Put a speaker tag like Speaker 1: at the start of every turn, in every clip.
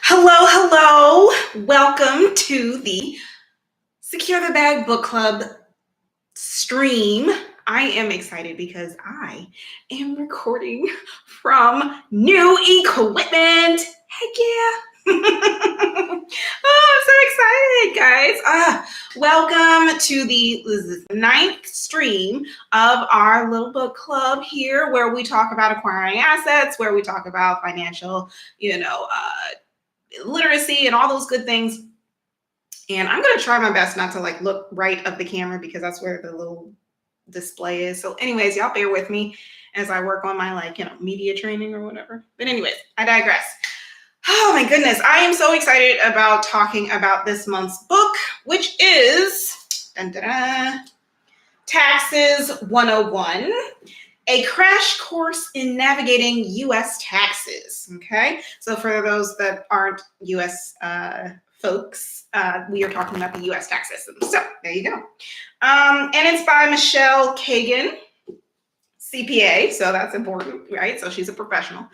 Speaker 1: Hello, hello. Welcome to the Secure the Bag Book Club stream. I am excited because I am recording from new equipment. Heck yeah. Oh, I'm so excited, guys. Welcome to the ninth stream of our little book club here, where we talk about acquiring assets, where we talk about financial, literacy and all those good things. And I'm going to try my best not to look right of the camera because that's where the little display is. So anyways, y'all bear with me as I work on my media training or whatever. But anyways, I digress. Oh my goodness. I am so excited about talking about this month's book, which is Taxes 101. A crash course in navigating U.S. taxes. Okay, so for those that aren't U.S. Folks, we are talking about the U.S. tax system. So there you go. And it's by Michelle Kagan, CPA. So that's important, right? So she's a professional.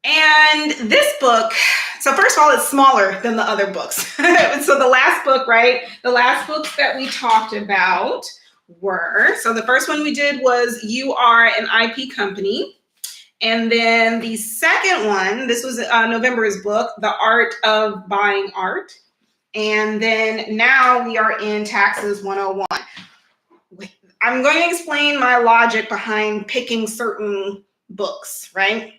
Speaker 1: And this book, so first of all, it's smaller than the other books. So the last book, right? The last books that we talked about so the first one we did was You Are an IP Company. And then the second one, this was November's book, The Art of Buying Art. And then now we are in Taxes 101. I'm going to explain my logic behind picking certain books, right?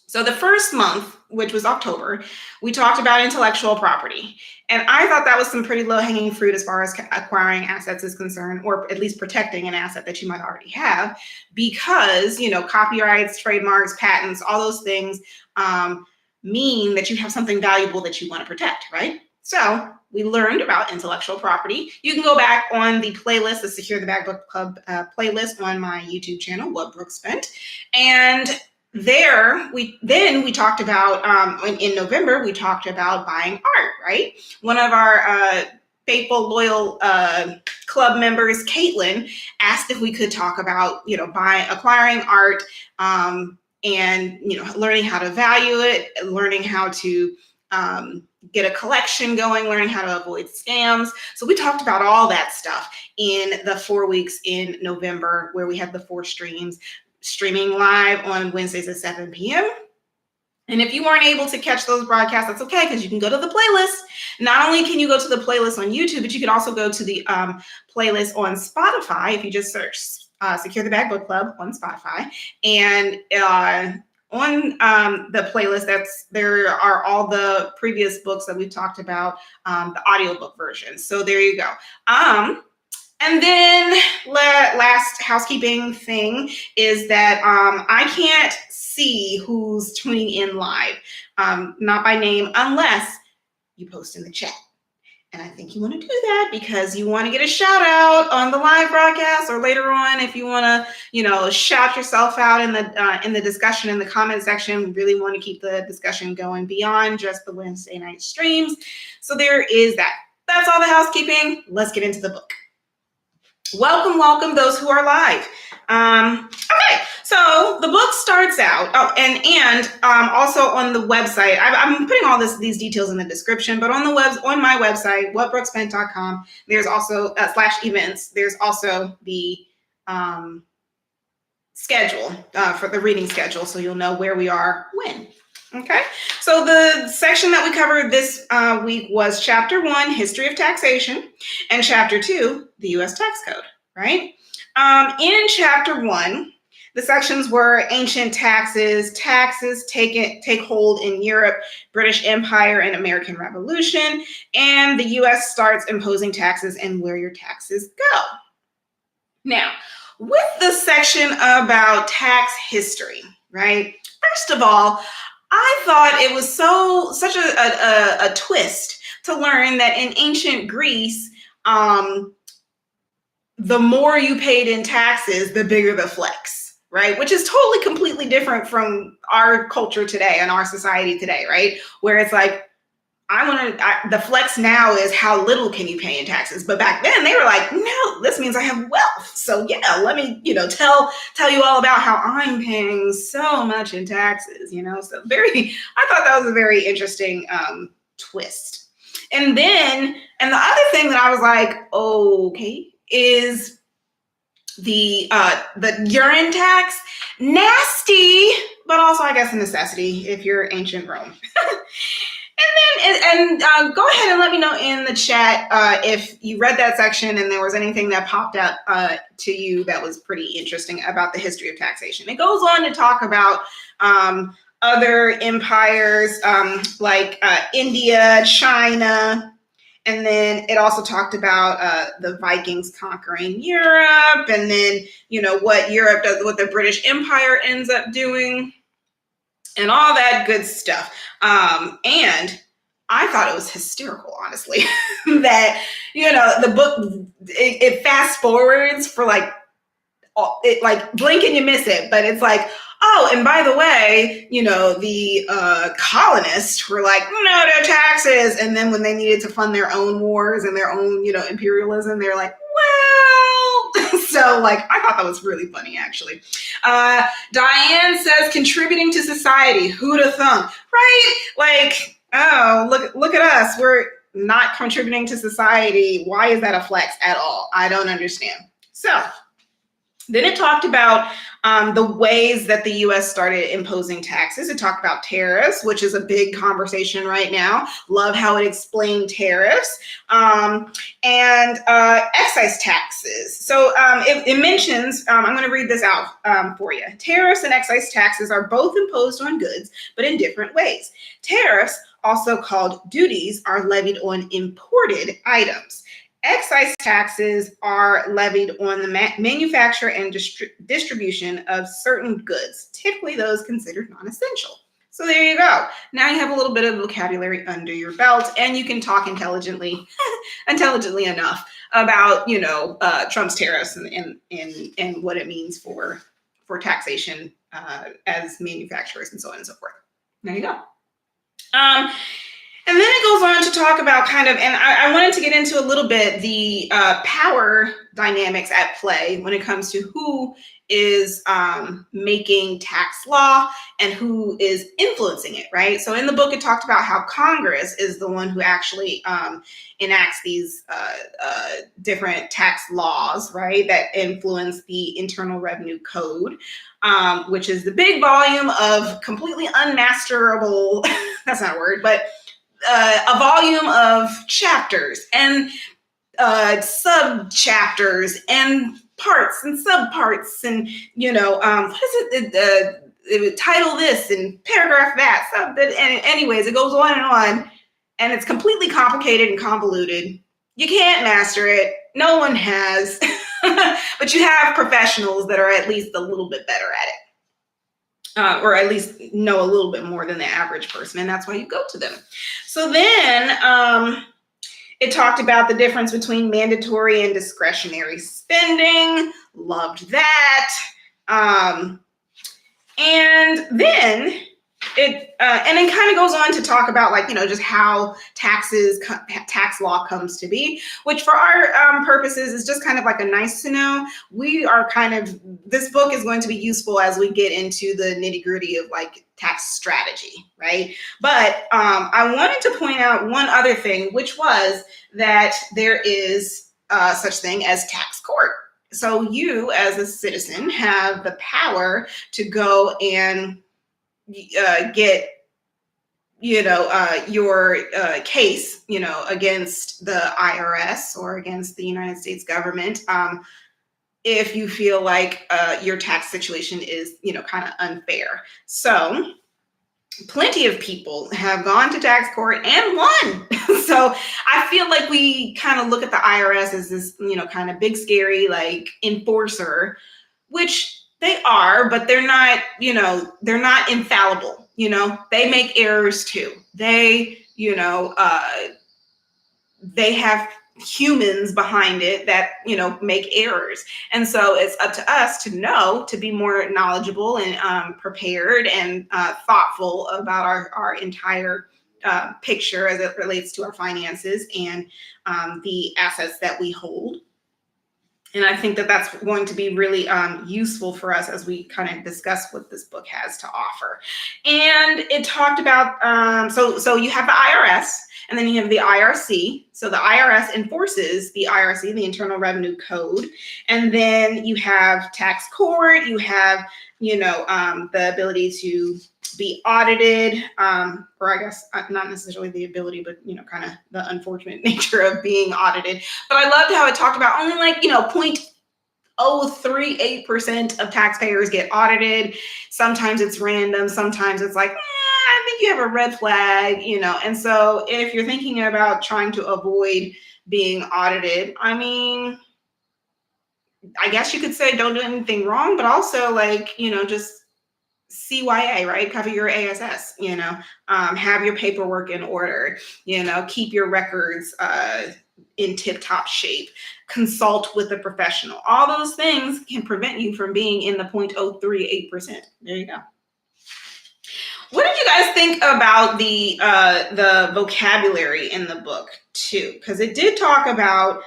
Speaker 1: So the first month, which was October, we talked about intellectual property. And I thought that was some pretty low-hanging fruit as far as acquiring assets is concerned, or at least protecting an asset that you might already have, because, copyrights, trademarks, patents, all those things mean that you have something valuable that you want to protect, right? So we learned about intellectual property. You can go back on the playlist, the Secure the Bag Book Club playlist on my YouTube channel, What Brooke Spent. And there, we talked about, in November, we talked about buying art, right? One of our faithful, loyal club members, Caitlin, asked if we could talk about, acquiring art and, learning how to value it, learning how to get a collection going, learning how to avoid scams. So we talked about all that stuff in the 4 weeks in November, where we had the 4 streams, streaming live on Wednesdays at 7 p.m. And if you weren't able to catch those broadcasts, that's okay, because you can go to the playlist. Not only can you go to the playlist on YouTube, but you can also go to the playlist on Spotify if you just search Secure the Bag Book Club on Spotify. And on the playlist, there are all the previous books that we've talked about, the audiobook version. So there you go. And then last housekeeping thing is that I can't see who's tuning in live, not by name, unless you post in the chat. And I think you want to do that because you want to get a shout out on the live broadcast, or later on if you want to, shout yourself out in the discussion in the comment section. We really want to keep the discussion going beyond just the Wednesday night streams. So there is that. That's all the housekeeping. Let's get into the book. Welcome, those who are live. Okay, so the book starts out, and also on the website, I'm putting all these details in the description, but on my website, whatbrookespent.com, there's also /events. There's also the schedule for the reading schedule, so you'll know where we are when. Okay, so the section that we covered this week was Chapter 1, History of Taxation, and Chapter 2, the U.S. Tax Code, right? In Chapter 1, the sections were Ancient Taxes, Taxes Take Hold in Europe, British Empire, and American Revolution, and the U.S. starts imposing taxes and where your taxes go. Now, with the section about tax history, right? First of all, I thought it was such a twist to learn that in ancient Greece, the more you paid in taxes, the bigger the flex, right? Which is totally completely different from our culture today and our society today, right? Where it's like, the flex now is how little can you pay in taxes, but back then they were like, no, this means I have wealth. So yeah, let me, tell you all about how I'm paying so much in taxes. So I thought that was a very interesting twist. And the other thing that I was like, okay, is the urine tax. Nasty, but also I guess a necessity if you're ancient Rome. And go ahead and let me know in the chat if you read that section and there was anything that popped up to you that was pretty interesting about the history of taxation. It goes on to talk about other empires like India, China, and then it also talked about the Vikings conquering Europe, and then what Europe does, what the British Empire ends up doing, and all that good stuff. And I thought it was hysterical, honestly, that, the book, it fast forwards for like blink and you miss it. But it's like, oh, and by the way, the colonists were like, no taxes. And then when they needed to fund their own wars and their own, imperialism, they're like, well, so I thought that was really funny, actually. Diane says, contributing to society, who'd have thunk, right? Oh, look at us. We're not contributing to society. Why is that a flex at all? I don't understand. So then it talked about the ways that the U.S. started imposing taxes. It talked about tariffs, which is a big conversation right now. Love how it explained tariffs, and excise taxes. So it mentions, I'm going to read this out for you. Tariffs and excise taxes are both imposed on goods, but in different ways. Tariffs, also called duties, are levied on imported items. Excise taxes are levied on the manufacture and distribution of certain goods, typically those considered non-essential. So there you go. Now you have a little bit of vocabulary under your belt, and you can talk intelligently enough about, Trump's tariffs and what it means for taxation as manufacturers and so on and so forth. There you go. And then it goes on to talk about and I wanted to get into a little bit the power dynamics at play when it comes to who is making tax law and who is influencing it, right? So in the book, it talked about how Congress is the one who actually enacts these different tax laws, right, that influence the Internal Revenue Code, which is the big volume of completely unmasterable, that's not a word, but a volume of chapters and sub chapters and parts and subparts and what is it? Title this and paragraph that. And anyways, it goes on, and it's completely complicated and convoluted. You can't master it. No one has, but you have professionals that are at least a little bit better at it. Or at least know a little bit more than the average person, and that's why you go to them. So then it talked about the difference between mandatory and discretionary spending. Loved that. And then it kind of goes on to talk about just how tax law comes to be, which for our purposes is just kind of like a nice to know. This book is going to be useful as we get into the nitty gritty of tax strategy, right? But I wanted to point out one other thing, which was that there is such thing as tax court. So you as a citizen have the power to go and get your case against the IRS or against the United States government if you feel like your tax situation is kind of unfair. So plenty of people have gone to tax court and won. So I feel like we kind of look at the IRS as this kind of big scary enforcer, which they are, but they're not, they're not infallible. They make errors too. They have humans behind it that, make errors. And so it's up to us to be more knowledgeable and prepared and thoughtful about our entire picture as it relates to our finances and the assets that we hold. And I think that that's going to be really useful for us as we kind of discuss what this book has to offer. And it talked about, so you have the IRS, and then you have the IRC. So the IRS enforces the IRC, the Internal Revenue Code. And then you have tax court, you have, the ability to be audited, or I guess not necessarily the ability, but kind of the unfortunate nature of being audited. But I loved how it talked about only 0.038% of taxpayers get audited. Sometimes it's random, sometimes it's like, I think you have a red flag, And so if you're thinking about trying to avoid being audited, I mean, I guess you could say don't do anything wrong, but also just CYA, right? Cover your ASS, have your paperwork in order, keep your records in tip-top shape, consult with a professional. All those things can prevent you from being in the 0.038%. There you go. What did you guys think about the vocabulary in the book too? Because it did talk about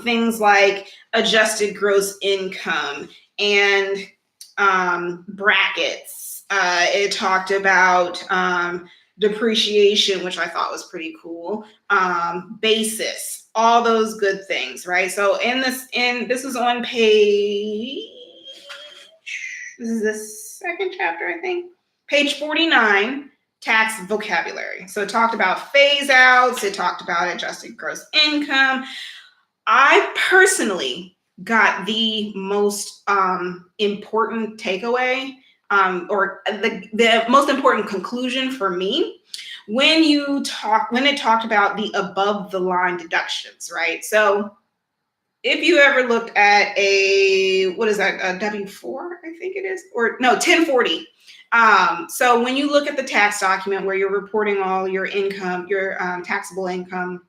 Speaker 1: things like adjusted gross income and brackets. It talked about depreciation, which I thought was pretty cool. Basis, all those good things, right? So this is on page, this is the second chapter, I think, page 49, tax vocabulary. So it talked about phase outs, it talked about adjusted gross income. I personally got the most important takeaway, or the most important conclusion for me when it talked about the above the line deductions, right? So if you ever looked at a W-4, I think it is, or no, 1040. So when you look at the tax document where you're reporting all your income, your taxable income,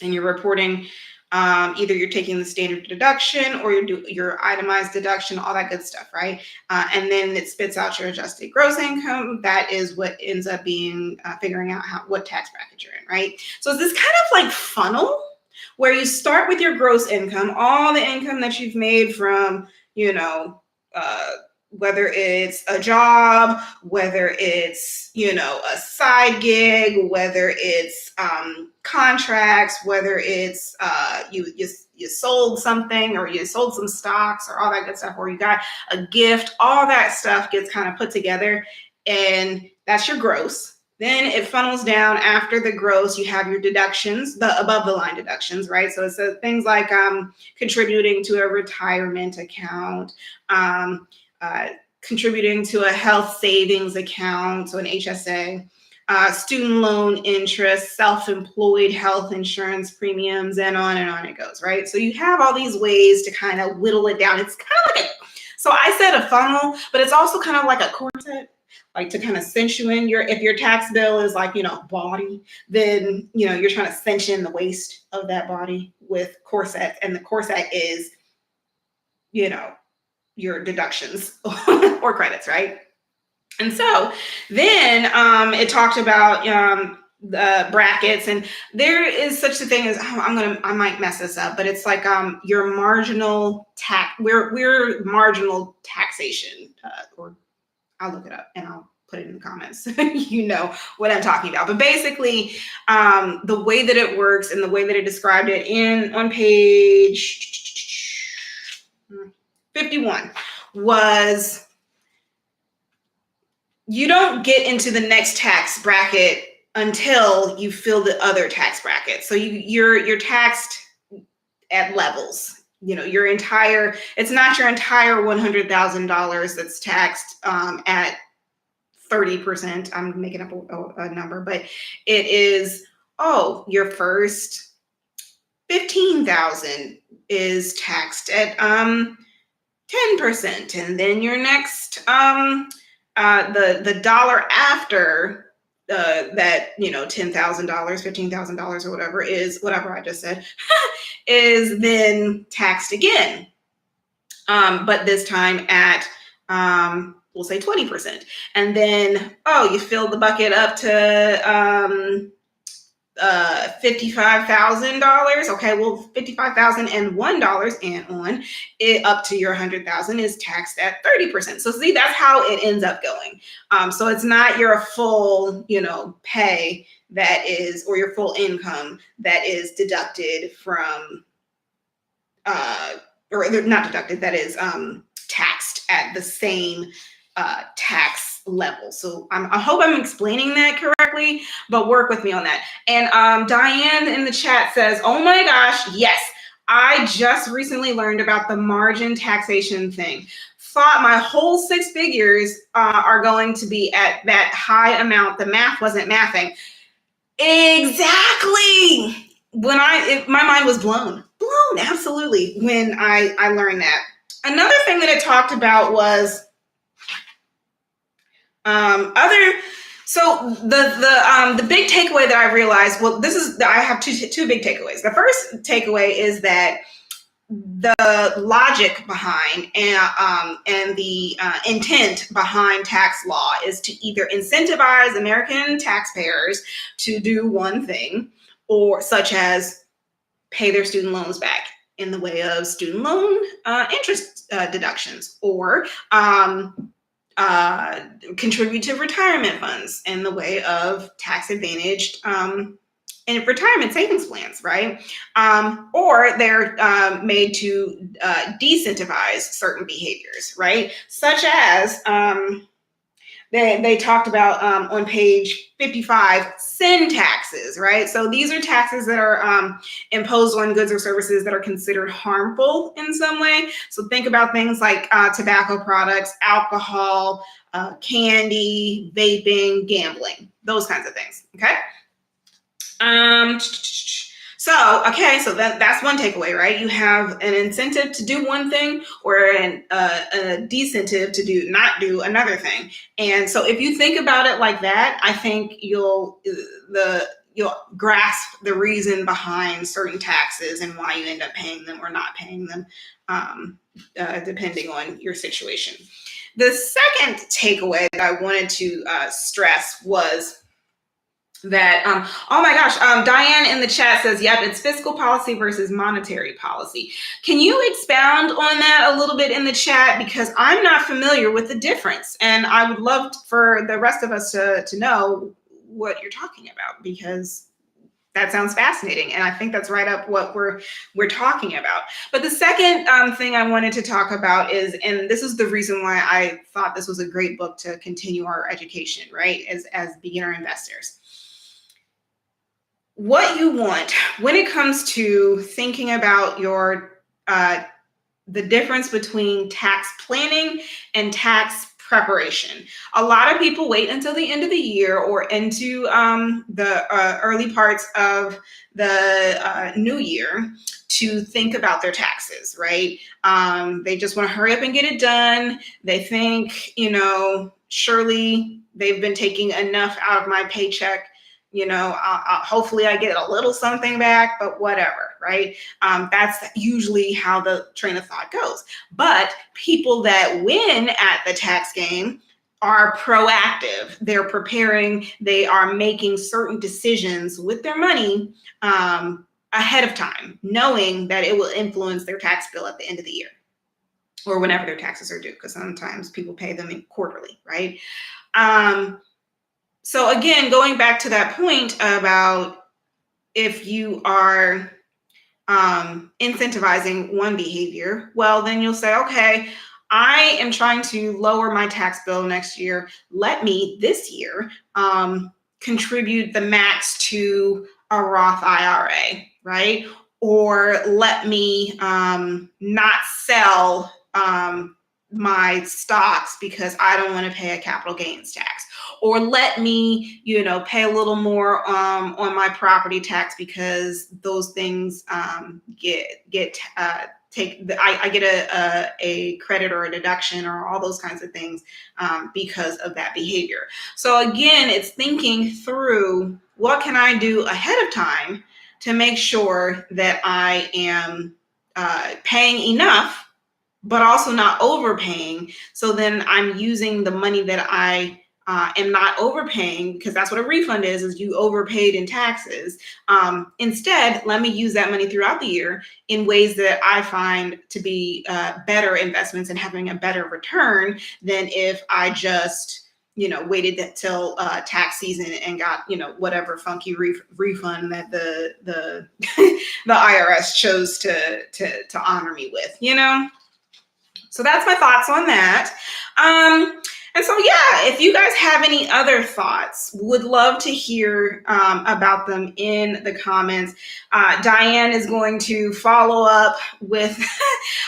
Speaker 1: and you're reporting either you're taking the standard deduction or your itemized deduction, all that good stuff, right? And then it spits out your adjusted gross income. That is what ends up being figuring out what tax bracket you're in, right? So it's this kind of like funnel where you start with your gross income, all the income that you've made from, whether it's a job, whether it's, a side gig, whether it's contracts, whether it's you sold something or you sold some stocks or all that good stuff, or you got a gift, all that stuff gets kind of put together, and that's your gross. Then it funnels down. After the gross, you have your deductions, the above the line deductions, right? So it's things like contributing to a retirement account, contributing to a health savings account, so an HSA, student loan interest, self-employed health insurance premiums, and on it goes, right? So you have all these ways to kind of whittle it down. It's kind of like so I said a funnel, but it's also kind of like a corset, like to kind of cinch you in. If your tax bill is like, body, then, you're trying to cinch in the waist of that body with corset, and the corset is, your deductions or credits, right? And so then it talked about the brackets, and there is such a thing as I might mess this up, but it's like your marginal tax. We're marginal taxation, or I'll look it up and I'll put it in the comments. You know what I'm talking about. But basically, the way that it works and the way that it described it on page 51 was you don't get into the next tax bracket until you fill the other tax bracket. So you're taxed at levels. It's not your entire $100,000 that's taxed at 30%. I'm making up a number, but it is, your first 15,000 is taxed at 10%, and then your next the dollar after that, $10,000, $15,000 or whatever is whatever I just said is then taxed again, but this time at we'll say 20%. And then, oh, you fill the bucket up to $55,000. Okay, well, $55,001 and on it up to your 100,000 is taxed at 30%. So see, that's how it ends up going. So it's not your full, pay that is, or your full income that is deducted from, or not deducted, that is taxed at the same tax level. So I hope I'm explaining that correctly, but work with me on that. And Diane in the chat says, oh my gosh, yes, I just recently learned about the margin taxation thing. Thought my whole 6 figures are going to be at that high amount. The math wasn't mathing. Exactly. My mind was blown, absolutely, when I learned that. Another thing that it talked about was so the big takeaway that I realized, well, I have two big takeaways. The first takeaway is that the logic behind and the intent behind tax law is to either incentivize American taxpayers to do one thing, or such as pay their student loans back in the way of student loan interest deductions, or contribute to retirement funds in the way of tax advantaged in retirement savings plans, right? Or they're made to decentivize certain behaviors, right? Such as they talked about on page 55, sin taxes, right? So these are taxes that are imposed on goods or services that are considered harmful in some way. So think about things like tobacco products, alcohol, candy, vaping, gambling, those kinds of things, okay? So that's one takeaway, right? You have an incentive to do one thing, or a decentive to not do another thing. And so if you think about it like that, I think you'll grasp the reason behind certain taxes and why you end up paying them or not paying them, depending on your situation. The second takeaway that I wanted to stress was that, oh my gosh, Diane in the chat says, yep, it's fiscal policy versus monetary policy. Can you expound on that a little bit in the chat? Because I'm not familiar with the difference. And I would love for the rest of us to know what you're talking about, because that sounds fascinating. And I think that's right up what we're talking about. But the second thing I wanted to talk about is, and this is the reason why I thought this was a great book to continue our education, right, as beginner investors. What you want when it comes to thinking about your the difference between tax planning and tax preparation. A lot of people wait until the end of the year or into the early parts of the new year to think about their taxes, right? They just want to hurry up and get it done. They think, surely they've been taking enough out of my paycheck. Hopefully I get a little something back, but whatever, right? That's usually how the train of thought goes. But people that win at the tax game are proactive. They're preparing. They are making certain decisions with their money ahead of time, knowing that it will influence their tax bill at the end of the year or whenever their taxes are due, because sometimes people pay them quarterly, right? So again, going back to that point about if you are incentivizing one behavior, well, then you'll say, okay, I am trying to lower my tax bill next year. Let me this year contribute the max to a Roth IRA, right? Or let me not sell my stocks because I don't want to pay a capital gains tax, or let me, pay a little more on my property tax because those things I get a credit or a deduction or all those kinds of things because of that behavior. So again, it's thinking through what can I do ahead of time to make sure that I am paying enough but also not overpaying. So then I'm using the money that I am not overpaying, because that's what a refund is you overpaid in taxes. Instead, let me use that money throughout the year in ways that I find to be better investments and having a better return than if I just waited till tax season and got whatever funky refund that the the IRS chose to honor me with. So that's my thoughts on that. And so, yeah, if you guys have any other thoughts, would love to hear about them in the comments. Diane is going to follow up with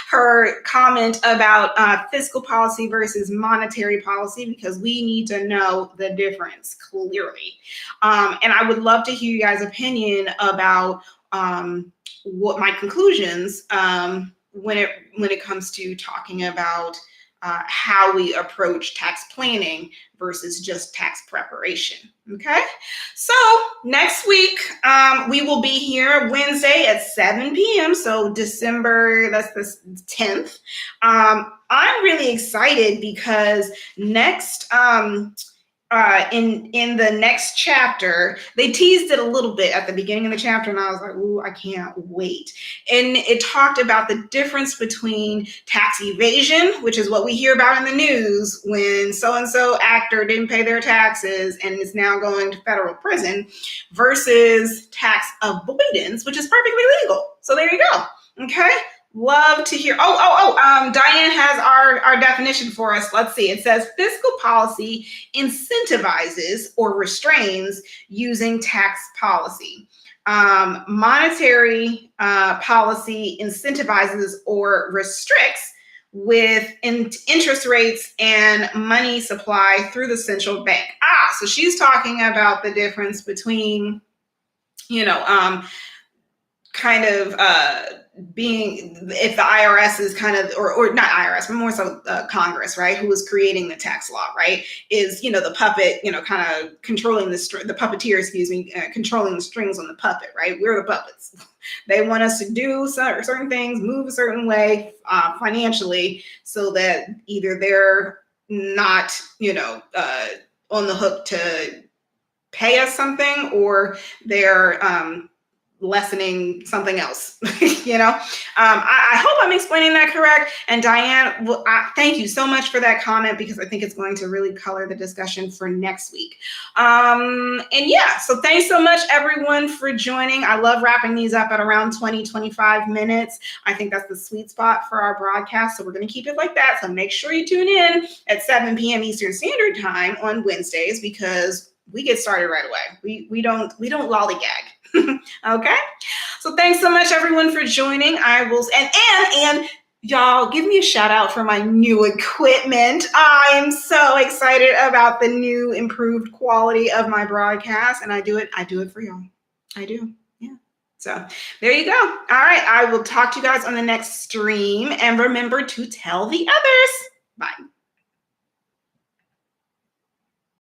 Speaker 1: her comment about fiscal policy versus monetary policy, because we need to know the difference clearly. And I would love to hear you guys' opinion about what my conclusions when it comes to talking about how we approach tax planning versus just tax preparation. Okay, so next week we will be here Wednesday at 7 p.m. So December, that's the 10th. I'm really excited because next in the next chapter, they teased it a little bit at the beginning of the chapter, and I was like, ooh, I can't wait. And it talked about the difference between tax evasion, which is what we hear about in the news when so-and-so actor didn't pay their taxes and is now going to federal prison, versus tax avoidance, which is perfectly legal. So there you go. Okay. Love to hear. Diane has our definition for us. Let's see. It says fiscal policy incentivizes or restrains using tax policy. Monetary policy incentivizes or restricts with interest rates and money supply through the central bank. So she's talking about the difference between, being, if the IRS is kind of, or not IRS, but more so Congress, right, who is creating the tax law, right, is, the puppet, kind of controlling the puppeteer, controlling the strings on the puppet, right? We're the puppets. They want us to do certain things, move a certain way financially, so that either they're not, on the hook to pay us something, or they're lessening something else. I hope I'm explaining that correct. And Diane, thank you so much for that comment, because I think it's going to really color the discussion for next week. And yeah, so thanks so much everyone for joining. I love wrapping these up at around 20-25 minutes. I think that's the sweet spot for our broadcast, so we're going to keep it like that. So make sure you tune in at 7 p.m. Eastern Standard Time on Wednesdays, because we get started right away. We don't lollygag. Okay. So thanks so much everyone for joining. I will, and y'all give me a shout out for my new equipment. I am so excited about the new improved quality of my broadcast, and I do it for y'all. I do. Yeah. So there you go. All right. I will talk to you guys on the next stream, and remember to tell the others. Bye.